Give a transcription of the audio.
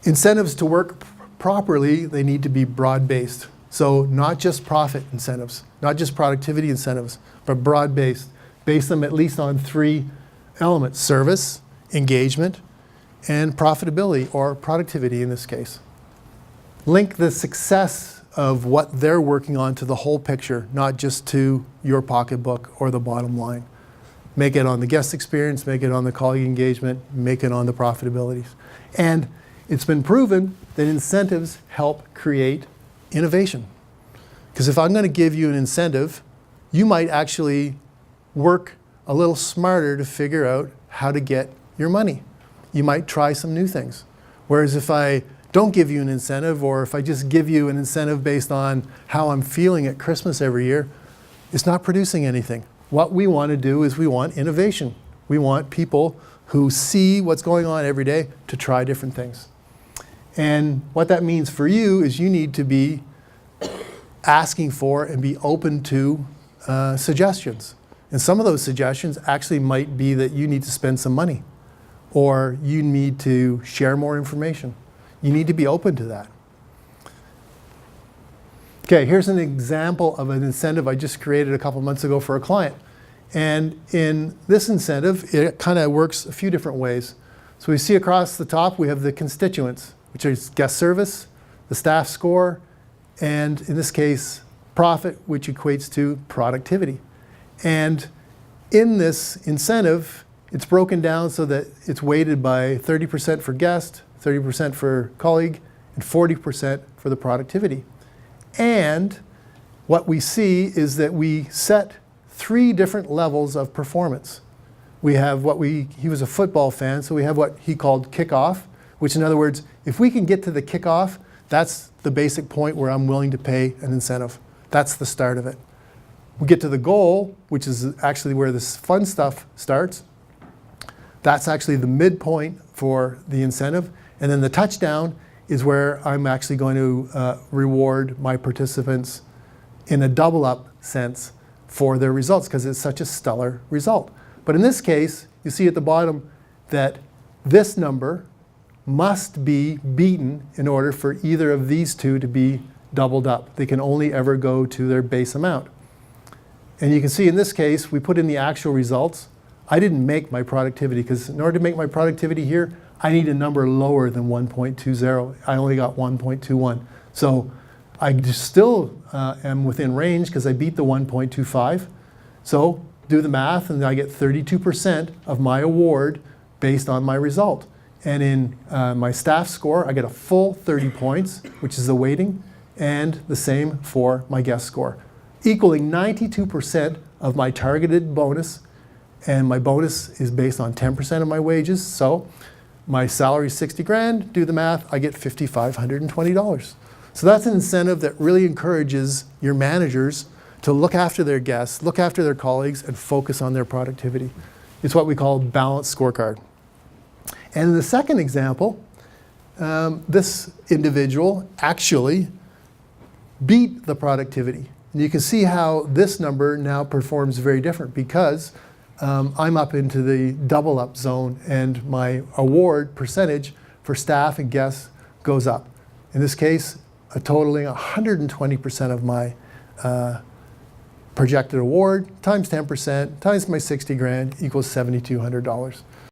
Incentives to work properly, they need to be broad-based. So not just profit incentives, not just productivity incentives, but broad-based. Base them at least on 3 elements: service, engagement, and profitability, or productivity in this case. Link the success of what they're working on to the whole picture, not just to your pocketbook or the bottom line. Make it on the guest experience, make it on the colleague engagement, make it on the profitabilities. And it's been proven that incentives help create innovation. Because if I'm going to give you an incentive, you might actually work a little smarter to figure out how to get your money. You might try some new things. Whereas if I don't give you an incentive, or if I just give you an incentive based on how I'm feeling at Christmas every year, it's not producing anything. What we want to do is we want innovation. We want people who see what's going on every day to try different things. And what that means for you is you need to be asking for and be open to suggestions. And some of those suggestions actually might be that you need to spend some money, or you need to share more information. You need to be open to that. Okay, here's an example of an incentive I just created a couple months ago for a client. And in this incentive, it kind of works a few different ways. So we see across the top, we have the constituents, which is guest service, the staff score, and in this case, profit, which equates to productivity. And in this incentive, it's broken down so that it's weighted by 30% for guest, 30% for colleague, and 40% for the productivity. And what we see is that we set 3 different levels of performance. We have he was a football fan, so we have what he called kickoff, which in other words, if we can get to the kickoff, that's the basic point where I'm willing to pay an incentive. That's the start of it. We get to the goal, which is actually where this fun stuff starts. That's actually the midpoint for the incentive. And then the touchdown is where I'm actually going to reward my participants in a double up sense for their results, because it's such a stellar result. But in this case, you see at the bottom that this number must be beaten in order for either of these two to be doubled up. They can only ever go to their base amount. And you can see in this case, we put in the actual results. I didn't make my productivity, because in order to make my productivity here, I need a number lower than 1.20. I only got 1.21. So I still am within range because I beat the 1.25. So do the math, and I get 32% of my award based on my result. And in my staff score, I get a full 30 points, which is the weighting, and the same for my guest score, equaling 92% of my targeted bonus. And my bonus is based on 10% of my wages. So my salary is 60 grand, do the math, I get $5,520. So that's an incentive that really encourages your managers to look after their guests, look after their colleagues, and focus on their productivity. It's what we call balanced scorecard. And in the second example, this individual actually beat the productivity. And you can see how this number now performs very different, because I'm up into the double up zone, and my award percentage for staff and guests goes up. In this case, totaling 120% of my projected award times 10% times my 60 grand equals $7,200.